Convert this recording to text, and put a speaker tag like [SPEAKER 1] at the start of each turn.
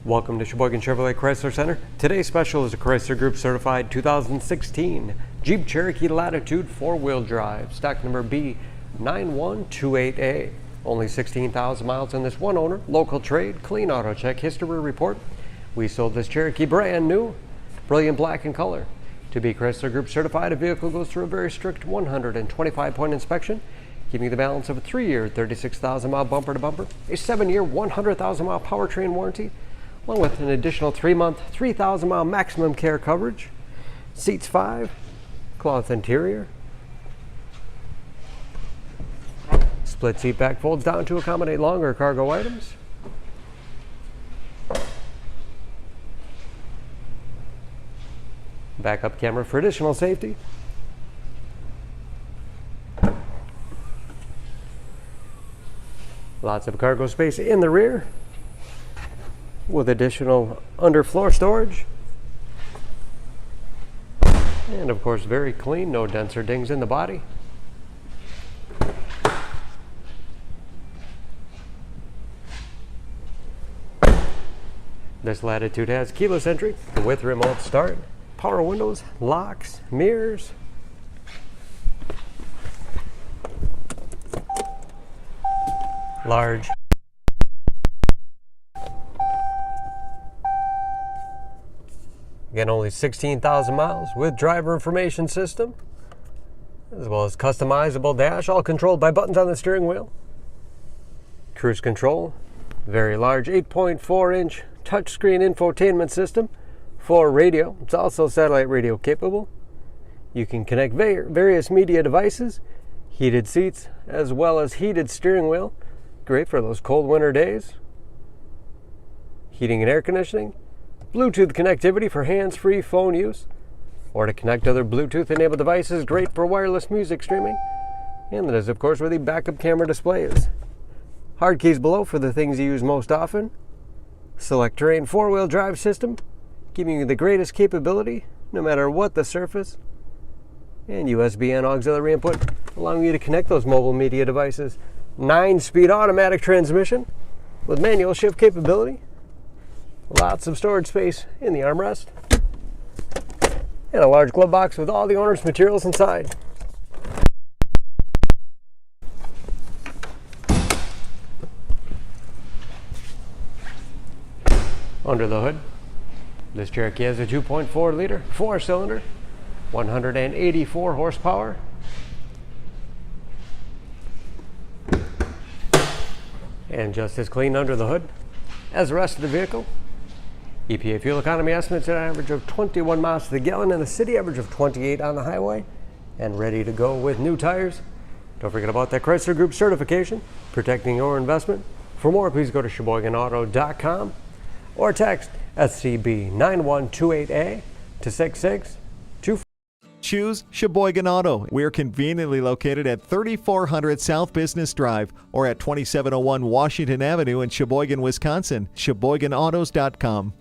[SPEAKER 1] Welcome to Sheboygan Chevrolet Chrysler Center. Today's special is a Chrysler Group certified 2016 Jeep Cherokee Latitude 4-wheel drive, stock number B9128A. Only 16,000 miles on this one owner, local trade, clean auto check history report. We sold this Cherokee brand new, brilliant black in color. To be Chrysler Group certified, a vehicle goes through a very strict 125-point inspection, giving you the balance of a 3-year, 36,000-mile bumper-to-bumper, a 7-year, 100,000-mile powertrain warranty, along with an additional 3-month, 3,000-mile maximum care coverage. Seats 5, cloth interior. Split seat back folds down to accommodate longer cargo items. Backup camera for additional safety. Lots of cargo space in the rear, with additional underfloor storage. And of course, very clean, no dents or dings in the body. This Latitude has keyless entry with remote start, power windows, locks, mirrors. Large again, only 16,000 miles with driver information system, as well as customizable dash, all controlled by buttons on the steering wheel. Cruise control, very large 8.4-inch touchscreen infotainment system for radio. It's also satellite radio capable. You can connect various media devices, heated seats, as well as heated steering wheel. Great for those cold winter days. Heating and air conditioning. Bluetooth connectivity for hands-free phone use, or to connect other Bluetooth-enabled devices. Great for wireless music streaming. And that is, of course, where the backup camera display is. Hard keys below for the things you use most often. Select terrain 4-wheel drive system, giving you the greatest capability no matter what the surface. And USB and auxiliary input, allowing you to connect those mobile media devices. 9-speed automatic transmission with manual shift capability. Lots of storage space in the armrest. And a large glove box with all the owner's materials inside. Under the hood, this Cherokee has a 2.4-liter 4-cylinder, 184 horsepower. And just as clean under the hood as the rest of the vehicle. EPA fuel economy estimates an average of 21 miles to the gallon in the city, average of 28 on the highway, and ready to go with new tires. Don't forget about that Chrysler Group certification, protecting your investment. For more, please go to SheboyganAuto.com or text SCB9128A to 6624.
[SPEAKER 2] Choose Sheboygan Auto. We're conveniently located at 3400 South Business Drive or at 2701 Washington Avenue in Sheboygan, Wisconsin. SheboyganAutos.com.